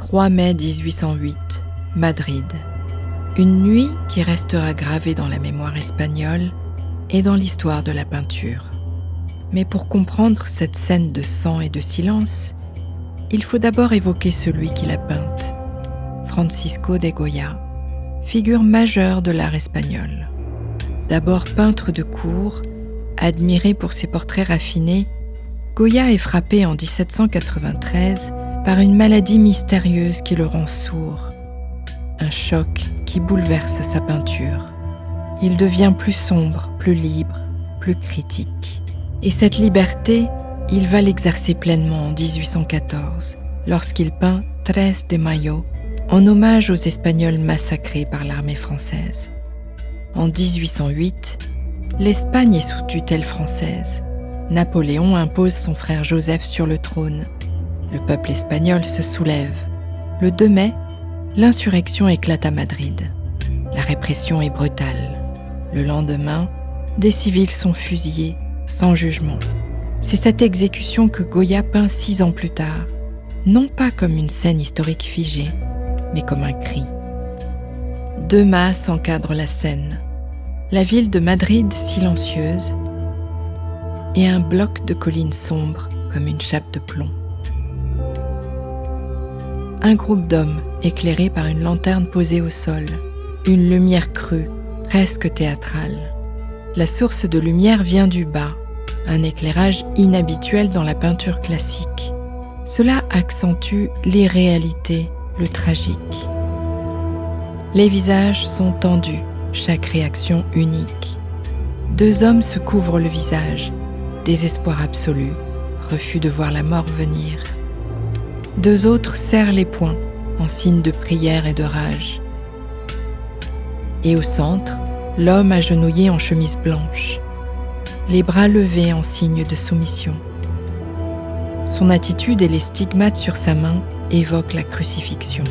3 mai 1808, Madrid. Une nuit qui restera gravée dans la mémoire espagnole et dans l'histoire de la peinture. Mais pour comprendre cette scène de sang et de silence, il faut d'abord évoquer celui qui l'a peinte, Francisco de Goya, figure majeure de l'art espagnol. D'abord peintre de cour, admiré pour ses portraits raffinés, Goya est frappé en 1793 par une maladie mystérieuse qui le rend sourd. Un choc qui bouleverse sa peinture. Il devient plus sombre, plus libre, plus critique. Et cette liberté, il va l'exercer pleinement en 1814, lorsqu'il peint 13 de Mayo, en hommage aux Espagnols massacrés par l'armée française. En 1808, l'Espagne est sous tutelle française. Napoléon impose son frère Joseph sur le trône. Le peuple espagnol se soulève. Le 2 mai, l'insurrection éclate à Madrid. La répression est brutale. Le lendemain, des civils sont fusillés, sans jugement. C'est cette exécution que Goya peint 6 ans plus tard, non pas comme une scène historique figée, mais comme un cri. 2 masses encadrent la scène. La ville de Madrid silencieuse et un bloc de collines sombres comme une chape de plomb. Un groupe d'hommes éclairés par une lanterne posée au sol, une lumière crue, presque théâtrale. La source de lumière vient du bas, un éclairage inhabituel dans la peinture classique. Cela accentue l'irréalité, le tragique. Les visages sont tendus, chaque réaction unique. 2 hommes se couvrent le visage, désespoir absolu, refus de voir la mort venir. 2 autres serrent les poings, en signe de prière et de rage. Et au centre, l'homme agenouillé en chemise blanche, les bras levés en signe de soumission. Son attitude et les stigmates sur sa main évoquent la crucifixion.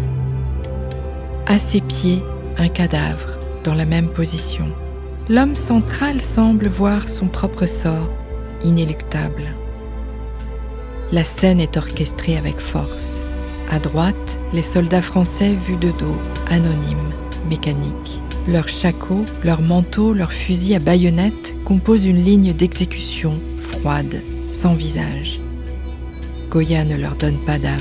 À ses pieds, un cadavre, dans la même position. L'homme central semble voir son propre sort, inéluctable. La scène est orchestrée avec force. À droite, les soldats français vus de dos, anonymes, mécaniques. Leurs shakos, leurs manteaux, leurs fusils à baïonnettes composent une ligne d'exécution froide, sans visage. Goya ne leur donne pas d'âme.